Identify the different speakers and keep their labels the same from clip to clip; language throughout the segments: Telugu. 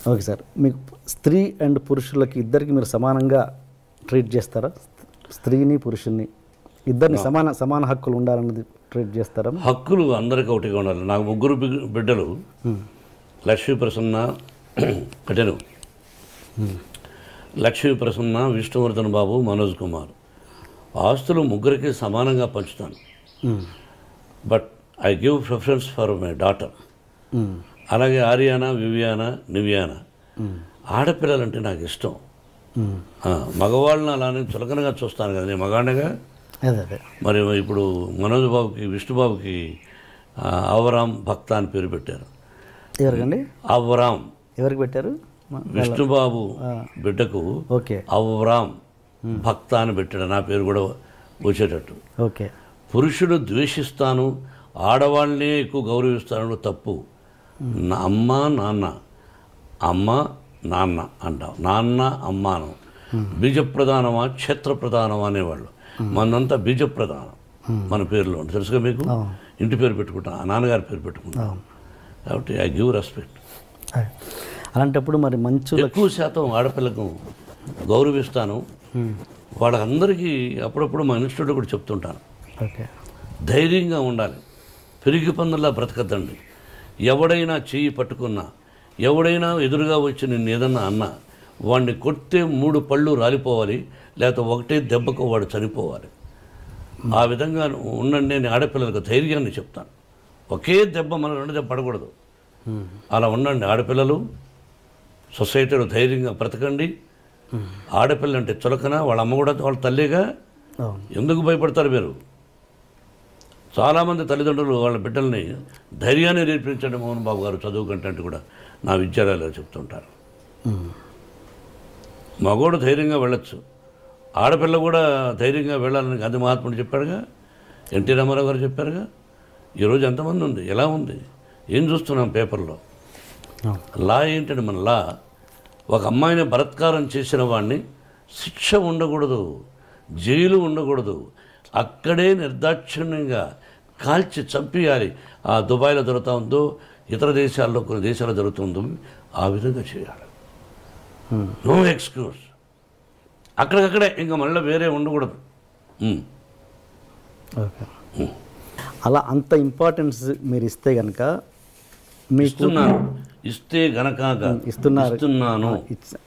Speaker 1: ఓకే సార్, మీకు స్త్రీ అండ్ పురుషులకి ఇద్దరికి మీరు సమానంగా ట్రీట్ చేస్తారా? స్త్రీని పురుషుల్ని ఇద్దరిని సమాన హక్కులు ఉండాలన్నది ట్రీట్ చేస్తారా?
Speaker 2: హక్కులు అందరికీ ఒకటిగా ఉండాలి. నాకు ముగ్గురు బిడ్డలు, లక్ష్మీ ప్రసన్న కటెను, లక్ష్మీ ప్రసన్న, విష్ణువర్ధన్ బాబు, మనోజ్ కుమార్. ఆస్తులు ముగ్గురికి సమానంగా పంచుతాను. But I give preference for my daughter. అలాగే ఆర్యానా, వివియానా, నివ్యానా. ఆడపిల్లలంటే నాకు ఇష్టం. మగవాళ్ళని అలానే చులకనగా చూస్తాను కదా, నేను మగాడిగా. మరి ఇప్పుడు మనోజ్ బాబుకి, విష్ణుబాబుకి అవరామ్ భక్త అని పేరు పెట్టారు.
Speaker 1: ఎవరికండి?
Speaker 2: అవరామ్.
Speaker 1: ఎవరికి పెట్టారు?
Speaker 2: విష్ణుబాబు బిడ్డకు అవరామ్ భక్త అని పెట్టాడు. నా పేరు కూడా వచ్చేటట్టు.
Speaker 1: ఓకే.
Speaker 2: పురుషుడు ద్వేషిస్తాను, ఆడవాళ్ళనే ఎక్కువ గౌరవిస్తాను తప్పు. అమ్మ నాన్న, అమ్మ నాన్న అంటాం. నాన్న అమ్మాను. బీజప్రధానమా క్షేత్రప్రధానమా అనేవాళ్ళు. మనంతా బీజప్రధానం మన పేరులో ఉంటుంది. తెలుసుగా మీకు? ఇంటి పేరు పెట్టుకుంటాం, నాన్నగారి పేరు పెట్టుకుంటాం. కాబట్టి ఐ గివ్ రెస్పెక్ట్.
Speaker 1: అలాంటప్పుడు మరి మంచు
Speaker 2: ఎక్కువ శాతం ఆడపిల్లకు గౌరవిస్తాను. వాళ్ళందరికీ అప్పుడప్పుడు మా ఇన్స్టిట్యూట్లో కూడా చెప్తుంటాను, ధైర్యంగా ఉండాలి, పెరిగి పందుల్లా బ్రతకద్దండి. ఎవడైనా చెయ్యి పట్టుకున్నా, ఎవడైనా ఎదురుగా వచ్చి నిన్ను ఏదన్నా అన్నా, వాడిని కొడితే 3 పళ్ళు రాలిపోవాలి, లేకపోతే ఒకటే దెబ్బకు వాడు చనిపోవాలి. ఆ విధంగా ఉండండి. నేను ఆడపిల్లలకు ధైర్యాన్ని చెప్తాను. ఒకే దెబ్బ మన 2 దెబ్బ పడకూడదు. అలా ఉండండి ఆడపిల్లలు. సొసైటీలో ధైర్యంగా బ్రతకండి. ఆడపిల్ల అంటే చులకన, వాళ్ళ అమ్మ కూడా వాళ్ళ తల్లిగా. ఎందుకు భయపడతారు మీరు? చాలామంది తల్లిదండ్రులు వాళ్ళ బిడ్డల్ని ధైర్యాన్ని నేర్పించండి మోహన్ బాబు గారు చదువు కంటే కూడా నా విద్యాలయాల్లో చెప్తుంటారు. మగోడు ధైర్యంగా వెళ్ళొచ్చు, ఆడపిల్ల కూడా ధైర్యంగా వెళ్ళాలని గాంధీ మహాత్ముడు చెప్పాడుగా, ఎన్టీ రామారావు గారు చెప్పారుగా. ఈరోజు ఎంతమంది ఉంది, ఎలా ఉంది, ఏం చూస్తున్నాం పేపర్లో? లా ఏంటంటే మన లా, ఒక అమ్మాయిని బలాత్కారం చేసిన వాడిని శిక్ష ఉండకూడదు, జైలు ఉండకూడదు, అక్కడే నిర్దాక్షిణ్యంగా కాల్చి చంపేయాలి. ఆ దుబాయ్లో జరుగుతూ ఉందో, ఇతర దేశాల్లో కొన్ని దేశాల్లో జరుగుతుందో ఆ విధంగా చేయాలి. No excuse. అక్కడికక్కడే, ఇంకా మళ్ళీ వేరే ఉండకూడదు.
Speaker 1: అలా అంత ఇంపార్టెన్స్ మీరు ఇస్తే కనుక
Speaker 2: ఇస్తున్నాను, ఇస్తే గనక ఇస్తున్నాను.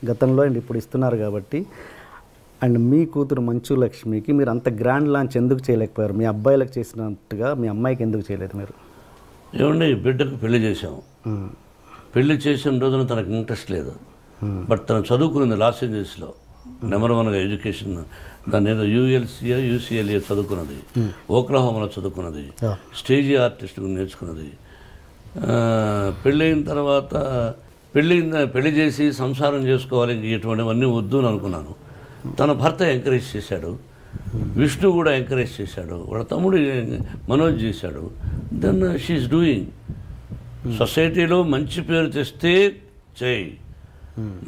Speaker 1: గతంలో అండ్ ఇప్పుడు ఇస్తున్నారు కాబట్టి. అండ్ మీ కూతురు మంచు లక్ష్మికి మీరు అంత గ్రాండ్ లాంచ్ ఎందుకు చేయలేకపోయారు? మీ అబ్బాయిలకు చేసినట్టుగా మీ అమ్మాయికి ఎందుకు చేయలేదు మీరు?
Speaker 2: ఏమండి, బిడ్డకు పెళ్లి చేసాము. పెళ్లి చేసిన రోజున తనకు ఇంట్రెస్ట్ లేదు. బట్ తను చదువుకున్నది లాస్ ఏంజల్స్లో నెంబర్ 1గా ఎడ్యుకేషన్. దాన్ని ఏదో ULCA UCLA చదువుకున్నది, ఓక్లహోమాలో చదువుకున్నది, స్టేజీ ఆర్టిస్ట్ నేర్చుకున్నది. పెళ్ళైన తర్వాత పెళ్లి చేసి సంసారం చేసుకోవాలి, ఇటువంటివన్నీ వద్దు అని అనుకున్నాను. తన భర్త ఎంకరేజ్ చేశాడు, విష్ణు కూడా ఎంకరేజ్ చేశాడు, వాళ్ళ తమ్ముడు మనోజ్ చేశాడు. Then she is doing. సొసైటీలో మంచి పేరు తెస్తే చేయి,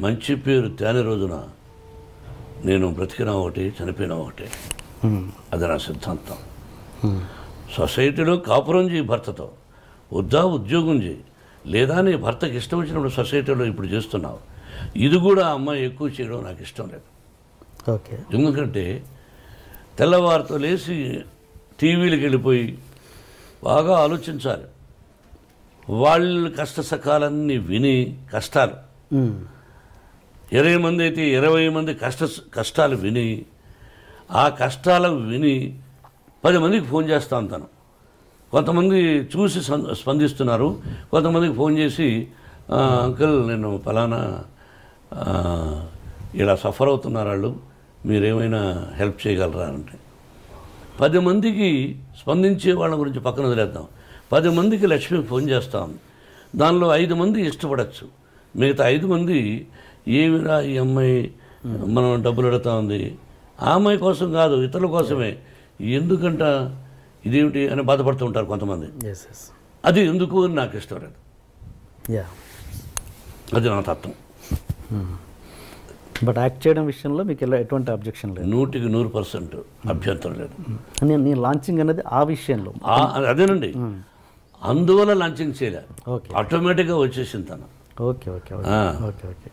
Speaker 2: మంచి పేరు తేని రోజున నేను బ్రతికినా ఒకటి, చనిపోయినా ఒకటి. అది నా సిద్ధాంతం. సొసైటీలో కాపురం చేయి భర్తతో, వద్దా ఉద్యోగం చేయి, లేదా నీ భర్తకి ఇష్టం వచ్చినప్పుడు సొసైటీలో ఇప్పుడు చేస్తున్నావు. ఇది కూడా అమ్మాయి ఎక్కువ చేయడం నాకు ఇష్టం లేదు.
Speaker 1: ఓకే.
Speaker 2: ఎందుకంటే తెల్లవారితో లేచి టీవీలకు వెళ్ళిపోయి బాగా ఆలోచించాలి. వాళ్ళ కష్ట సకాలన్నీ విని, కష్టాలు 20 మంది అయితే 20 మంది కష్టాలు విని, ఆ కష్టాలు విని 10 మందికి ఫోన్ చేస్తూ ఉంటాను. కొంతమంది చూసి స్పందిస్తున్నారు, కొంతమందికి ఫోన్ చేసి అంకుల్ నేను ఫలానా ఇలా సఫర్ అవుతున్నారు వాళ్ళు, మీరేమైనా హెల్ప్ చేయగలరా అంటే 10 మందికి స్పందించే వాళ్ళ గురించి పక్కన వదిలేద్దాం. 10 మందికి లక్ష్మికి ఫోన్ చేస్తాం. దానిలో 5 మంది ఇష్టపడచ్చు, మిగతా 5 మంది ఏమిరా ఈ అమ్మాయి మనం డబ్బులు అడుగుతా ఉంది, ఆ అమ్మాయి కోసం కాదు ఇతరుల కోసమే, ఎందుకంట ఇదేమిటి అని బాధపడుతూ ఉంటారు కొంతమంది. అది ఎందుకు అని నాకు ఇష్టం లేదు. అది నా తత్వం.
Speaker 1: బట్ యాక్ట్ చేయడం విషయంలో మీకు ఎటువంటి అబ్జెక్షన్ లేదు?
Speaker 2: 100% అభ్యంతరం లేదు.
Speaker 1: నేను లాంచింగ్ అనేది ఆ విషయంలో
Speaker 2: అదేనండి, అందువల్ల లాంచింగ్ చేయలేదు, ఆటోమేటిక్గా వచ్చేసింది తను.
Speaker 1: Okay okay okay okay.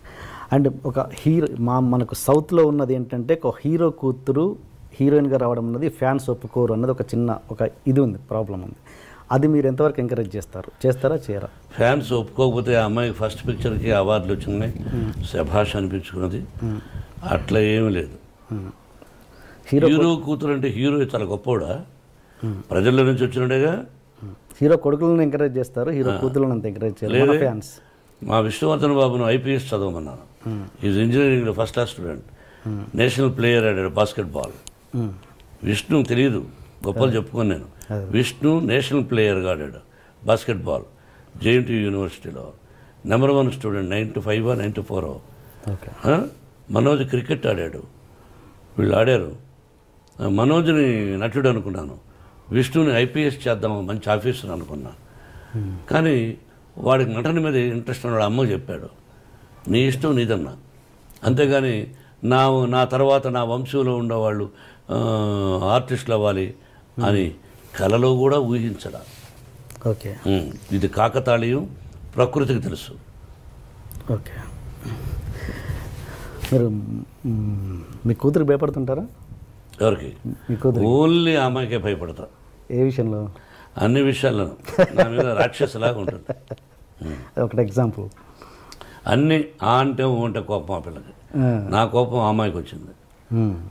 Speaker 1: And ఒక హీరో మనకు సౌత్లో ఉన్నది ఏంటంటే ఒక హీరో కూతురు హీరోయిన్గా రావడం అన్నది ఫ్యాన్స్ ఒప్పుకోరు అన్నది ఒక ఇది ఉంది, ప్రాబ్లం ఉంది. అది మీరు ఎంతవరకు ఎంకరేజ్ చేస్తారా చేయరా?
Speaker 2: ఫ్యాన్స్ ఒప్పుకోకపోతే ఆ అమ్మాయికి ఫస్ట్ పిక్చర్కి అవార్డులు వచ్చినాయి, శభాష్ అనిపించుకున్నది. అట్లా ఏమీ లేదు. హీరో కూతురు అంటే హీరో చాలా గొప్పవాడా? ప్రజల్లో నుంచి వచ్చినట్టుగా
Speaker 1: హీరో కొడుకులను ఎంకరేజ్ చేస్తారు, హీరో కూతురులను అంత ఎంకరేజ్ చేయలేదు ఫ్యాన్స్. మా
Speaker 2: విష్ణువర్ధన్ బాబును ఐపీఎస్ చదవమన్నాను. ఈజ్ ఇంజనీరింగ్లో first class student, national player ఆడాడు బాస్కెట్బాల్. విష్ణు తెలియదు, గొప్పలు చెప్పుకొని నేను. విష్ణు నేషనల్ ప్లేయర్గా ఆడాడు బాస్కెట్బాల్ జేఎన్టీయూ యూనివర్సిటీలో, నెంబర్ 1 స్టూడెంట్, 95 94. మనోజ్ క్రికెట్ ఆడాడు, వీళ్ళు ఆడారు. మనోజ్ని నటుడు అనుకున్నాను, విష్ణుని ఐపీఎస్ చేద్దాము మంచి ఆఫీసర్ అనుకున్నా. కానీ వాడికి నటన మీద ఇంట్రెస్ట్ ఉన్నాడు. అమ్మ చెప్పాడు, నీ ఇష్టం నీదన్నా, అంతేగాని నా తర్వాత నా వంశంలో ఉండేవాళ్ళు ఆర్టిస్టులు అవ్వాలి అని కలలో కూడా ఊహించడా.
Speaker 1: ఓకే,
Speaker 2: ఇది కాకతాళీయం, ప్రకృతికి తెలుసు.
Speaker 1: ఓకే, మీరు మీ కూతురు భయపడుతుంటారా?
Speaker 2: ఎవరికి?
Speaker 1: మీ కూతురు.
Speaker 2: ఓన్లీ ఆ అమ్మాయికే భయపడతా.
Speaker 1: ఏ విషయంలో?
Speaker 2: అన్ని విషయాల్లోనూ నా మీద రాక్షసులాగా ఉంటుంది.
Speaker 1: ఒకటి ఎగ్జాంపుల్.
Speaker 2: అన్నీ ఆ అంటే ఓ అంటే కోపం ఆ పిల్లకి. నా కోపం ఆ అమ్మాయికి వచ్చింది,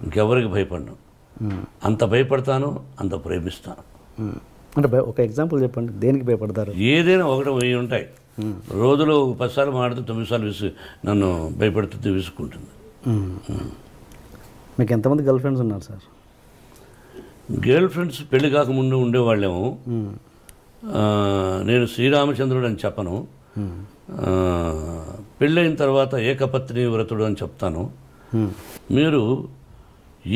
Speaker 2: ఇంకెవరికి భయపడను. అంత భయపడతాను, అంత ప్రేమిస్తాను.
Speaker 1: అంటే ఒక ఎగ్జాంపుల్ చెప్పండి, దేనికి భయపడతారు?
Speaker 2: ఏదైనా 1-1000 ఉంటాయి. రోజులో 10 సార్లు మాడితే 9 సార్లు నన్ను భయపడుతుంది, విసుక్కుంటుంది.
Speaker 1: మీకు ఎంతమంది గర్ల్ ఫ్రెండ్స్ ఉన్నారు సార్?
Speaker 2: గర్ల్ ఫ్రెండ్స్ పెళ్లి కాకముందు ఉండేవాళ్ళేమో. నేను శ్రీరామచంద్రుడు అని చెప్పను, పెళ్ళైన తర్వాత ఏకపత్ని వ్రతుడు అని చెప్తాను. మీరు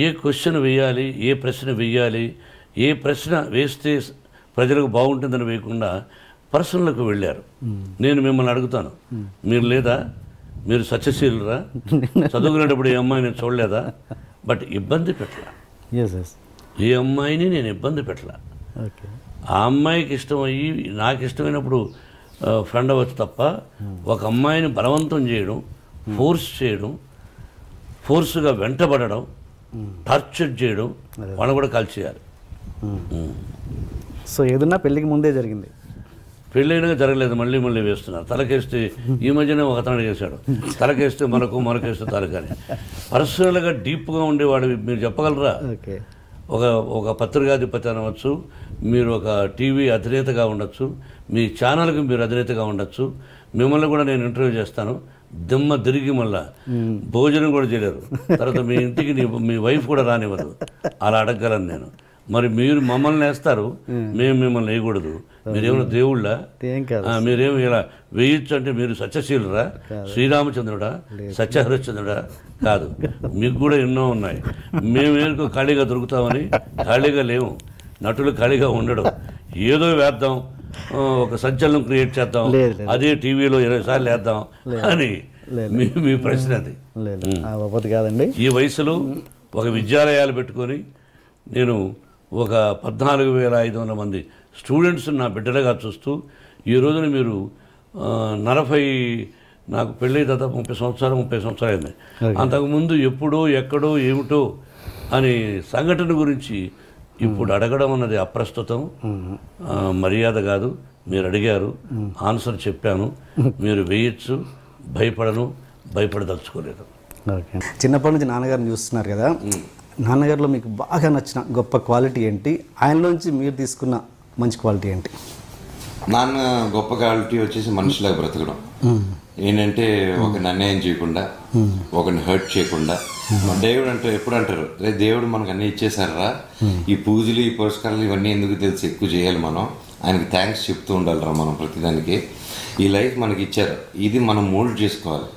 Speaker 2: ఏ క్వశ్చన్ వేయాలి, ఏ ప్రశ్న వేయాలి, ఏ ప్రశ్న వేస్తే ప్రజలకు బాగుంటుందని వేయకుండా పర్సనల్కి వెళ్ళారు. నేను మిమ్మల్ని అడుగుతాను, మీరు లేదా? మీరు సత్యశీలురా? చదువుకునేటప్పుడు ఏ అమ్మాయి నేను చూడలేదా? బట్ ఇబ్బంది పెట్టలా, ఏ అమ్మాయిని నేను ఇబ్బంది పెట్టలా. ఆ అమ్మాయికి ఇష్టమయ్యి నాకు ఇష్టమైనప్పుడు ఫ్రెండ్ అవ్వచ్చు తప్ప ఒక అమ్మాయిని బలవంతం చేయడం, ఫోర్స్ చేయడం, ఫోర్స్గా వెంటబడడం, టార్చర్ చేయడం, వాళ్ళని కూడా కాల్ చేయాలి.
Speaker 1: సో ఏదన్నా పెళ్ళికి ముందే జరిగింది,
Speaker 2: పెళ్ళైనా జరగలేదు, మళ్ళీ మళ్ళీ వేస్తున్నారు. తలకేస్తే ఈ మధ్యనే ఒక అతను వేశాడు, తలకేస్తే మనకేస్తే తలకని. పర్సనల్గా డీప్గా ఉండేవాడు మీరు చెప్పగలరా? ఒక పత్రికాధిపతి అనవచ్చు, మీరు ఒక టీవీ అధినేతగా ఉండొచ్చు, మీ ఛానల్కి మీరు అధినేతగా ఉండొచ్చు. మిమ్మల్ని కూడా నేను ఇంటర్వ్యూ చేస్తాను, దిమ్మ తిరిగి మళ్ళా భోజనం కూడా చేయలేరు. తర్వాత మీ ఇంటికి మీ వైఫ్ కూడా రానివ్వదు, అలా అడగగలను నేను. మరి మీరు మమ్మల్ని వేస్తారు, మేము మిమ్మల్ని వేయకూడదు. మీరేమైనా దేవుళ్ళ? మీరేమి ఇలా వేయచ్చు అంటే మీరు సత్యశీలురా? శ్రీరామచంద్రుడా? సత్యహరిశ్చంద్రుడా? కాదు, మీకు కూడా ఎన్నో ఉన్నాయి. మేమేందుకు ఖాళీగా దొరుకుతామని? ఖాళీగా లేవు, నటులు ఖాళీగా ఉండడం. ఏదో వేద్దాం, ఒక సంచలనం క్రియేట్ చేద్దాం, అదే టీవీలో 20 సార్లు వేద్దాం అని మీ ప్రశ్న అది
Speaker 1: కాదండి.
Speaker 2: ఈ వయసులో ఒక విద్యాలయాలు పెట్టుకొని నేను ఒక 14,500 మంది స్టూడెంట్స్ నా బిడ్డలుగా చూస్తూ ఈ రోజున మీరు 40 నాకు పెళ్ళి దాదాపు 30 సంవత్సరాలు అయింది. అంతకుముందు ఎప్పుడో ఎక్కడో ఏమిటో అని సంఘటన గురించి ఇప్పుడు అడగడం అన్నది అప్రస్తుతం, మర్యాద కాదు. మీరు అడిగారు, ఆన్సర్ చెప్పాను. మీరు వేయచ్చు, భయపడదలుచుకోలేదు.
Speaker 1: చిన్నప్పటి నుంచి నాన్నగారిని చూస్తున్నారు కదా, నాన్నగారిలో మీకు బాగా నచ్చిన గొప్ప క్వాలిటీ ఏంటి? ఆయనలోంచి మీరు తీసుకున్న మంచి క్వాలిటీ ఏంటి?
Speaker 3: నాన్న గొప్ప క్వాలిటీ వచ్చేసి మనుషులాగా బ్రతకడం. ఏంటంటే ఒకరిని అన్యాయం చేయకుండా, ఒకరిని హర్ట్ చేయకుండా. దేవుడు అంటే ఎప్పుడు అంటారు, రే దేవుడు మనకు అన్నీ ఇచ్చేసారా, ఈ పూజలు ఈ పురస్కారాలు ఇవన్నీ ఎందుకు తెలిసి ఎక్కువ చేయాలి, మనం ఆయనకి థ్యాంక్స్ చెప్తూ ఉండాలిరా మనం ప్రతిదానికి. ఈ లైఫ్ మనకి ఇచ్చారు, ఇది మనం మోల్డ్ చేసుకోవాలి.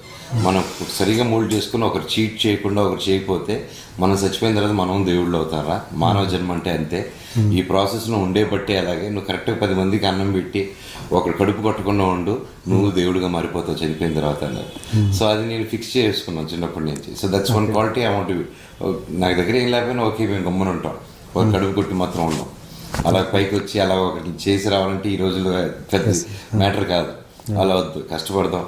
Speaker 3: మనం సరిగా మోల్డ్ చేసుకుని ఒకరు చీట్ చేయకుండా, ఒకరు చేయకపోతే మనం చచ్చిపోయిన తర్వాత మనం దేవుళ్ళు అవుతారా? మానవ జన్మ అంటే అంతే. ఈ ప్రాసెస్లో ఉండే బట్టే అలాగే నువ్వు కరెక్ట్గా 10 మందికి అన్నం పెట్టి ఒకరు కడుపు కొట్టకుండా ఉండు, నువ్వు దేవుడిగా మారిపోతావు చనిపోయిన తర్వాత అన్నారు. సో అది నేను ఫిక్స్ చేసుకున్నాను చిన్నప్పటి నుంచి. So that's one quality I want. నాకు దగ్గర ఏం లేకపోయినా ఓకే మేము గమ్మున ఉంటాం, ఒక కడుపు కొట్టి మాత్రం ఉన్నాం. అలా పైకి వచ్చి అలా ఒకటి చేసి రావాలంటే ఈ రోజుల్లో పెద్ద మ్యాటర్ కాదు. అలా వద్దు, కష్టపడదాం,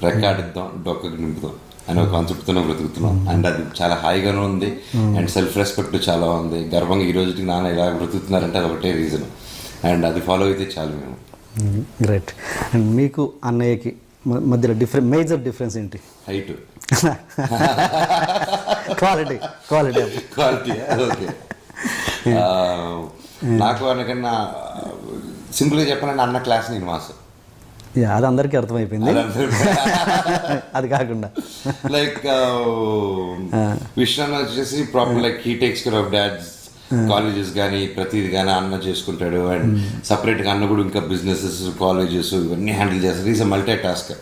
Speaker 3: రెక్కాడిద్దాం డొక్కకు నింపుదాం అనే ఒక కాన్సెప్ట్తోనే బ్రతుకుతున్నాం. అండ్ అది చాలా హాయిగానే ఉంది అండ్ సెల్ఫ్ రెస్పెక్ట్ చాలా ఉంది. గర్వంగా ఈ రోజుకి నాన్న ఇలా బ్రతుకుతున్నారంటే అది ఒకటే రీజన్. అండ్ అది ఫాలో అయితే చాలు మేము.
Speaker 1: గ్రేట్. అండ్ మీకు అన్నయ్యకి మధ్యలో మేజర్ డిఫరెన్స్ ఏంటి?
Speaker 3: Height,
Speaker 1: quality.
Speaker 3: ఓకే. నాకు అనకన్నా సింపుల్గా చెప్పాలంటే అన్న క్లాస్ నేను మాస్.
Speaker 1: అది అందరికీ అర్థమైపోయింది. అది కాకుండా
Speaker 3: లైక్ విష్ణు వచ్చేసి problem like he takes care of dad's colleges కానీ ప్రతిది కానీ అన్న చేసుకుంటాడు. అండ్ సపరేట్గా అన్న కూడా ఇంకా బిజినెసెస్ కాలేజెస్ ఇవన్నీ హ్యాండిల్ చేస్తారు. Is multi task.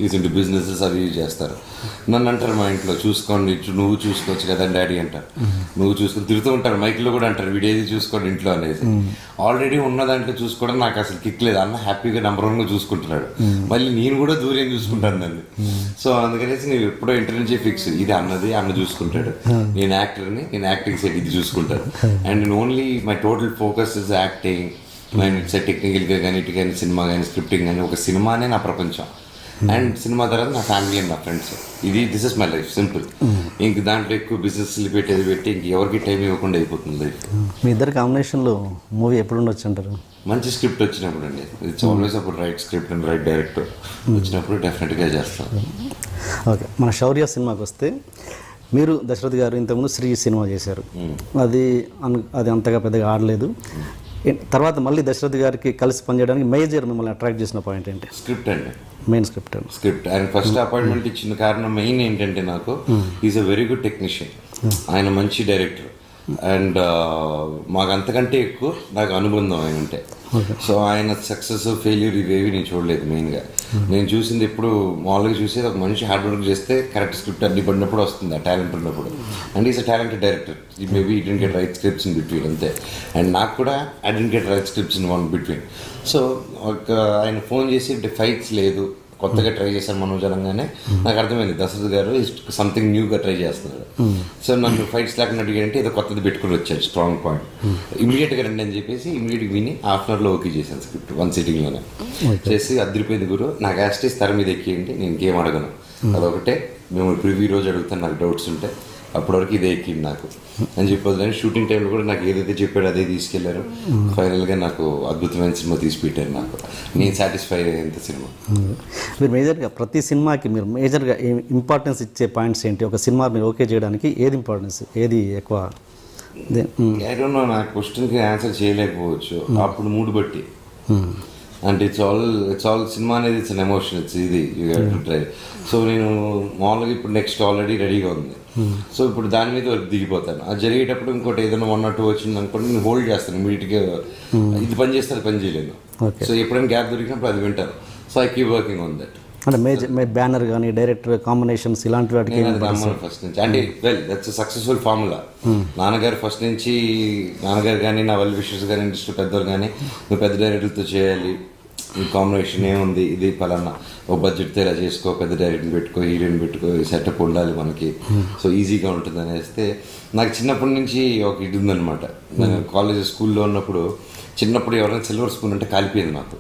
Speaker 3: ఈజ్ ఇంటి బిజినెసెస్ అవి చేస్తారు. నన్ను అంటారు మా ఇంట్లో చూసుకోండి, నువ్వు చూసుకోవచ్చు కదా డాడీ అంటారు. నువ్వు చూసుకొని తిరుగుతూ ఉంటారు, మైక్లో కూడా అంటారు వీడేది చూసుకోండి ఇంట్లో అనేది. ఆల్రెడీ ఉన్న దాంట్లో చూసుకోవడం నాకు అసలు కిక్ లేదు. అన్న హ్యాపీగా నెంబర్ 1గా చూసుకుంటున్నాడు, మళ్ళీ నేను కూడా దూరం చూసుకుంటాను దాన్ని. సో అందుకనేసి నేను ఎప్పుడో ఇంటర్ నుంచే ఫిక్స్, ఇది అన్నది, అన్న చూసుకుంటాడు, నేను యాక్టర్ని, నేను యాక్టింగ్ సైడ్ ఇది చూసుకుంటాను. అండ్ నేను only my total focus is acting. It's టెక్నికల్గా కానీ ఇటు కానీ సినిమా కానీ స్క్రిప్టింగ్ కానీ ఒక సినిమానే నా ప్రపంచం. అండ్ సినిమా తర్వాత నా ఫ్యామిలీ అండ్ నా friends. This is my life simple. ఇంక దాంట్లో ఎక్కువ బిజినెస్ పెట్టేది పెట్టి ఇంక ఎవరికి టైం ఇవ్వకుండా అయిపోతుంది లైఫ్.
Speaker 1: మీ ఇద్దరు కాంబినేషన్లో మూవీ ఎప్పుడు ఉండొచ్చు అంటారు?
Speaker 3: మంచి స్క్రిప్ట్ వచ్చినప్పుడు అండి. ఇట్స్ ఆల్వేస్ అప్పుడు right script and right director వచ్చినప్పుడు డెఫినెట్గా చేస్తాం.
Speaker 1: ఓకే, మన శౌర్య సినిమాకి వస్తే మీరు దశరథ్ గారు ఇంతకుముందు శ్రీ సినిమా చేశారు. అది అంతగా పెద్దగా ఆడలేదు. తర్వాత మళ్ళీ దశరథ్ గారికి కలిసి పనిచేయడానికి మేజర్ మిమ్మల్ని అట్రాక్ట్ చేసిన పాయింట్ ఏంటి?
Speaker 3: స్క్రిప్ట్ అండి.
Speaker 1: Main script.
Speaker 3: And first appointment ఇచ్చిన కారణం మెయిన్ ఏంటంటే నాకు is a very good technician. ఆయన మంచి డైరెక్టర్. అండ్ మాకు అంతకంటే ఎక్కువ నాకు అనుబంధం ఆయన ఉంటే. సో ఆయన సక్సెస్ ఫెయిల్యూర్ ఇవేవి నేను చూడలేదు. మెయిన్గా నేను చూసింది ఎప్పుడు మామూలుగా చూసేది ఒక మనిషి హార్డ్ వర్క్ చేస్తే కరెక్ట్ స్క్రిప్ట్ అన్ని పడినప్పుడు వస్తుంది, ఆ టాలెంట్ ఉన్నప్పుడు. And is a talented director. Maybe he didn't get right scripts in between అంతే. అండ్ నాకు కూడా I didn't get right scripts in one between. So ఒక ఆయన ఫోన్ చేసి ఫైట్స్ లేదు, కొత్తగా ట్రై చేశాను మనోజ్ అనగానే నాకు అర్థమైంది దశరథ్ గారు సంథింగ్ న్యూగా ట్రై చేస్తున్నారు. సో నన్ను ఫైట్స్ లేకుండా అడిగారంటే ఏదో కొత్తది పెట్టుకుని వచ్చారు, స్ట్రాంగ్ పాయింట్. ఇమీడియట్గా రండి అని చెప్పేసి ఇమీడియట్గా విని హాఫ్ అన్ అవర్లో ఓకే చేశాను స్క్రిప్ట్. 1 సిట్టింగ్లోనే చేసి అదిరిపోయింది. గురు నాకు యాస్టీస్ తెర మీద ఎక్కియండి, నేను ఇంకేం అడగను. అదొకటే మేము ప్రివ్యూ రోజు అడుగుతాను నాకు డౌట్స్ ఉంటే, అప్పటివరకు ఇదే ఎక్కింది నాకు అని చెప్పొద్దు. షూటింగ్ టైంలో కూడా నాకు ఏదైతే చెప్పాడో అదే తీసుకెళ్లారు. ఫైనల్గా నాకు అద్భుతమైన సినిమా తీసి పెట్టారు. నాకు నేను సాటిస్ఫై అయ్యేంత సినిమా.
Speaker 1: మీరు మేజర్గా ప్రతి సినిమాకి మీరు మేజర్గా ఇంపార్టెన్స్ ఇచ్చే పాయింట్స్ ఏంటి? ఒక సినిమా మీరు ఓకే చేయడానికి ఏది ఇంపార్టెన్స్, ఏది ఎక్కువ?
Speaker 3: ఐ డోంట్ నో, నా క్వశ్చన్కి ఆన్సర్ చేయలేకపోవచ్చు. అప్పుడు మూడు బట్టి. అంటే ఇట్స్ ఆల్ సినిమా అనేది ఇట్స్ అన్ ఎమోషన్. ఇట్స్ ఇది you have to try. So నేను మామూలుగా ఇప్పుడు నెక్స్ట్ ఆల్రెడీ రెడీగా ఉంది. సో ఇప్పుడు దాని మీద దిగిపోతాను. అది జరిగేటప్పుడు ఇంకోటి ఏదైనా 1 or 2 వచ్చింది అనుకోండి, నేను హోల్డ్ చేస్తాను ఇమీడియట్గా. ఇది పని చేస్తే అది పని చేయలేను. సో ఎప్పుడైనా గ్యాప్ దొరికినప్పుడు అది వింటాను. So I keep working on that.
Speaker 1: అంటే బ్యానర్ కానీ డైరెక్టర్ కాంబినేషన్స్ ఇలాంటి వాటికి
Speaker 3: ఫస్ట్ నుంచి అంటే దట్స్ సక్సెస్ఫుల్ ఫార్ములా. నాన్నగారు ఫస్ట్ నుంచి, నాన్నగారు కానీ నా వెల్ విషర్స్ కానీ ఇండస్ట్రీ పెద్దవాళ్ళు కానీ, నువ్వు పెద్ద డైరెక్టర్తో చేయాలి, ఈ కాంబినేషన్ ఏముంది, ఇది పలానా ఒక బడ్జెట్తో ఇలా చేసుకో, పెద్ద డైరెక్టర్ని పెట్టుకో, హీరోయిన్ పెట్టుకో, సెటప్ ఉండాలి మనకి, సో ఈజీగా ఉంటుంది అనేస్తే నాకు చిన్నప్పటి నుంచి ఒక ఇది ఉందనమాట. నేను కాలేజ్ స్కూల్లో ఉన్నప్పుడు చిన్నప్పుడు ఎవరైనా సిల్వర్ స్పూన్ అంటే కాలిపోయింది నాకు.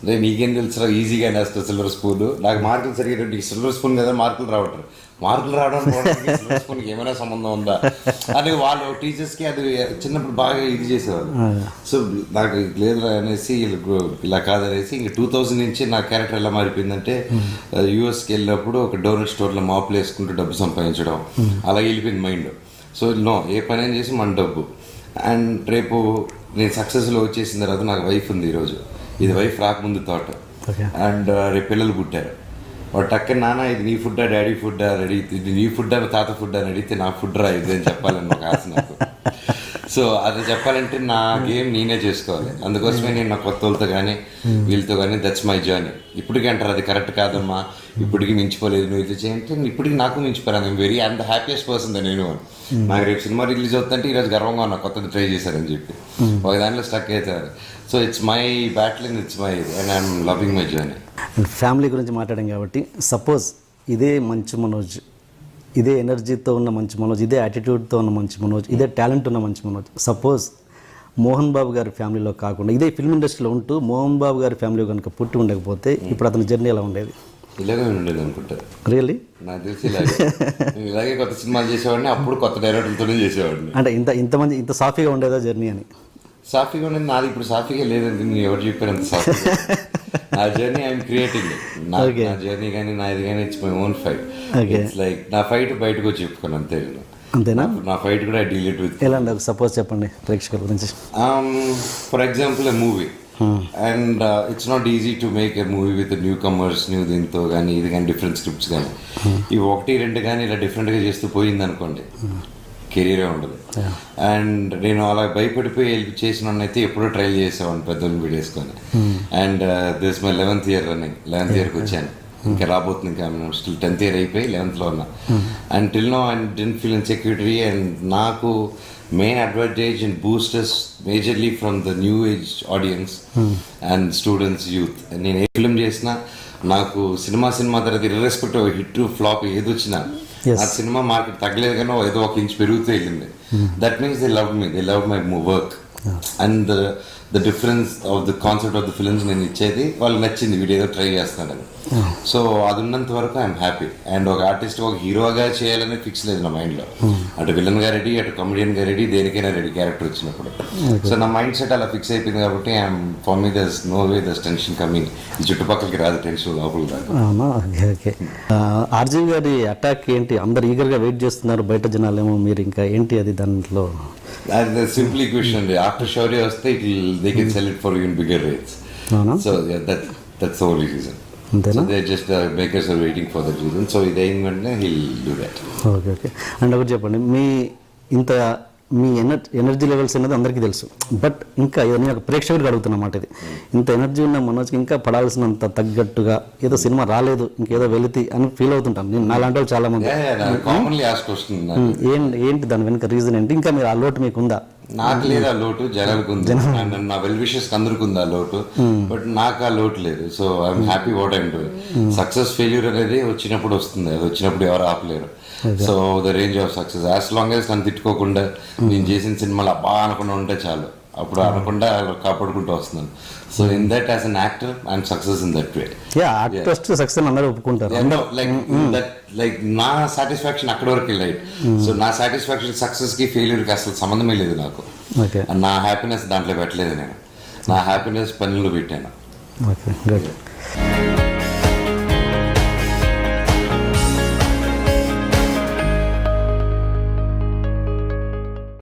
Speaker 3: అంటే నీకేం తెలుసు ఈజీగా వేస్తావు సిల్వర్ స్పూన్. నాకు మార్కులు సరిగేటట్టు ఈ సిల్వర్ స్పూన్ కదా మార్కులు రావడం సిల్వర్ స్పూన్కి ఏమైనా సంబంధం ఉందా అని వాళ్ళు టీచర్స్కి అది చిన్నప్పుడు బాగా ఇది చేసేవాళ్ళు. సో నాకు లేదు అనేసి ఇలా కాదనేసి ఇంక 2000 నుంచి నా క్యారెక్టర్ ఎలా మారిపోయిందంటే, యూఎస్కి వెళ్ళినప్పుడు ఒక డోనట్ స్టోర్లో మాపులు వేసుకుంటూ డబ్బు సంపాదించడం, అలా వెళ్ళిపోయింది మైండ్. సో నో, ఏ పని చేసి మన డబ్బు. అండ్ రేపు నేను సక్సెస్లో వచ్చేసిన తర్వాత నాకు వైఫ్ ఉంది. ఈరోజు ఇది వైఫ్ రాకముందు థాట్. అండ్ రేపు పిల్లలు పుట్టారు. వాడు టక్క నాన్న ఇది నీ ఫుడ్డా డాడీ ఫుడ్డా రెడీ, ఇది నీ ఫుడ్డా తాత ఫుడ్డా అని అడిగితే నా ఫుడ్ రా ఇది అని చెప్పాలని ఒక ఆశ నాకు. సో అది చెప్పాలంటే నా గేమ్ నేనే చేసుకోవాలి. అందుకోసమే నేను నా కొత్త వాళ్ళతో కానీ వీళ్ళతో కానీ దట్స్ మై జర్నీ. ఇప్పటికీ అంటారు అది కరెక్ట్ కాదమ్మా, ఇప్పటికీ మించిపోలేదు నువ్వు ఇది చేయంటే, ఇప్పటికీ నాకు మించిపోయాను. ఐఎమ్ ద హ్యాపీయెస్ట్ పర్సన్ నేను. నాకు రేపు సినిమా రిలీజ్ అవుతుందంటే ఈరోజు గర్వంగా ఉన్నా కొత్తది ట్రై చేశారని చెప్పి. ఒక దాంట్లో స్టక్ అవుతారు. So it's my battle and it's my and I'm loving my journey.
Speaker 1: Family గురించి మాట్లాడాం కాబట్టి, సపోజ్ ఇదే మంచు మనోజ్, ఇదే ఎనర్జీతో ఉన్న మంచి మనోజ్, ఇదే యాటిట్యూడ్తో ఉన్న మంచి మనోజ్, ఇదే టాలెంట్ ఉన్న మంచి మనోజ్, సపోజ్ మోహన్ బాబు గారి ఫ్యామిలీలో కాకుండా ఇదే ఫిల్మ్ ఇండస్ట్రీలో ఉంటూ మోహన్ బాబు గారి ఫ్యామిలీ కనుక పుట్టి ఉండకపోతే ఇప్పుడు అతని జర్నీ ఎలా ఉండేది?
Speaker 3: ఇలాగే ఉండేది అనుకుంటారు.
Speaker 1: రియల్లీ?
Speaker 3: నాకు తెలిసి ఇలాగే కొత్త సినిమాలు చేసేవాడిని, అప్పుడు కొత్త డైరెక్టర్లతోనే చేసేవాడిని.
Speaker 1: అంటే ఇంత సాఫీగా ఉండేదా జర్నీ అని?
Speaker 3: సాఫీగా ఉండేది నాది, ఇప్పుడు సాఫీగా లేదండి. నేను ఎవరు చెప్పారు అంత సాఫీగా? నా జర్నీ ఐఎమ్ క్రియేటింగ్. నా జర్నీ కానీ నాది కానీ it's my own fight. It's like నా ఫైట్ బయటకు వచ్చి చెప్పుకోను అంతే.
Speaker 1: అంతేనా? నా
Speaker 3: ఫైట్ కూడా ఐ డీల్ ఇట్ విత్.
Speaker 1: ఎలా అంటే సపోజ్ చెప్పండి ప్రేక్షకుల గురించి.
Speaker 3: For example a movie and it's not easy to make a movie with new comers, new దీంతో కానీ ఇది కానీ డిఫరెంట్ స్క్రిప్ట్స్ కానీ ఇవి 1-2 కానీ ఇలా డిఫరెంట్గా చేస్తూ పోయింది అనుకోండి, కెరీరే ఉండదు. అండ్ నేను అలా భయపడిపోయి వెళ్ళి చేసిన అయితే ఎప్పుడో ట్రైల్ చేసేవాడిని పెద్దోళ్ళని వీడేసుకొని. And this my 11th year రన్నింగ్. 11th yearకి వచ్చాను, ఇంకా రాబోతుంది. ఇంకా స్టిల్ 10th year అయిపోయి 11th ఉన్నా. And till now I didn't feel insecurity. And నాకు main advantage and boosters majorly from the new age audience and students, youth. నేను ఏ ఫిల్మ్ చేసినా నాకు సినిమా తర్వాత ఇర్రెస్పెక్టివ్ హిట్ ఫ్లాప్ ఏది వచ్చినా ఆ సినిమా మార్కెట్ తగ్గలేదు కానీ ఏదో 1 inch పెరుగుతూ వెళ్ళింది. That means they love me, they love my work. And the difference of the concept of the films నేను ఇచ్చేది వాళ్ళకి నచ్చింది, వీడియో ఏదో ట్రై చేస్తున్నాడని. సో అది ఉన్నంత వరకు ఐఎమ్ హ్యాపీ. అండ్ ఒక ఆర్టిస్ట్ ఒక హీరోగా చేయాలని ఫిక్స్ లేదు నా మైండ్లో. అటు విలన్గా రెడీ, అటు కమెడియన్గా రెడీ, దేనికైనా రెడీ క్యారెక్టర్ వచ్చినప్పుడు. సో నా మైండ్ సెట్ అలా ఫిక్స్ అయిపోయింది కాబట్టి I'm for me thus no way thus tension coming. ఈ చుట్టుపక్కలకి రాదు టెన్షన్, లోపల రాదు.
Speaker 1: ఓకే. ఆర్జీవి గారి అటాక్ ఏంటి? అందరు ఈగర్గా వెయిట్ చేస్తున్నారు బయట జనాలేమో, మీరు ఇంకా ఏంటి అది దాంట్లో?
Speaker 3: సింపుల్ ఈక్వేషన్ అండి. ఆఫ్టర్ షౌర్య వస్తే they can sell it for even bigger rates. So that's only reason. So they just makers are waiting for that reason. So ఇది అయిన వెంటనే he'll do that.
Speaker 1: Okay. And ఒకటి చెప్పండి, మీ ఎనర్జీ లెవెల్స్ అనేది అందరికీ తెలుసు. బట్ ఇంకా నేను ఒక ప్రేక్షకుడికి అడుగుతున్నమాట, ఇది ఇంత ఎనర్జీ ఉన్న మనోజ్కి ఇంకా పడాల్సినంత తగ్గట్టుగా ఏదో సినిమా రాలేదు, ఇంకేదో వెళితే అని ఫీల్ అవుతుంటాను నేను. నాలాంటి వాళ్ళు చాలా మంది
Speaker 3: కామన్లీ ఆస్క్ వస్తుంది,
Speaker 1: ఏంటి దాని వెనుక రీజన్ ఏంటి? ఇంకా మీరు ఆ లోటు మీకు ఉందా?
Speaker 3: నాకు లేదు ఆ లోటు, జనాలకు ఉంది. నా వెల్ విషెస్ అందరికి ఉంది ఆ లోటు, బట్ నాకు ఆ లోటు లేదు. So I'm happy what I'm doing. Success failure అనేది వచ్చినప్పుడు వస్తుంది, అది వచ్చినప్పుడు ఎవరు ఆపలేరు. So the range of success as long as నన్ను తిట్టుకోకుండా నేను చేసిన సినిమాలు అబ్బా అనకుండా ఉంటే చాలు, అప్పుడు అనకుండా కాపాడుకుంటూ వస్తున్నాను. So in that as an actor I'm success in that way.
Speaker 1: Success అందరూ ఒప్పుకుంటారు.
Speaker 3: లైక్ నా సాటిస్ఫాక్షన్ అక్కడ వరకు రైట్. సో నా సాటిస్ఫాక్షన్ సక్సెస్ కి ఫెయిల్యూర్ కి అసలు సంబంధమే లేదు నాకు. నా హ్యాపీనెస్ దాంట్లో పెట్టలేదు నేను, నా హ్యాపీనెస్ పనులు పెట్టాను.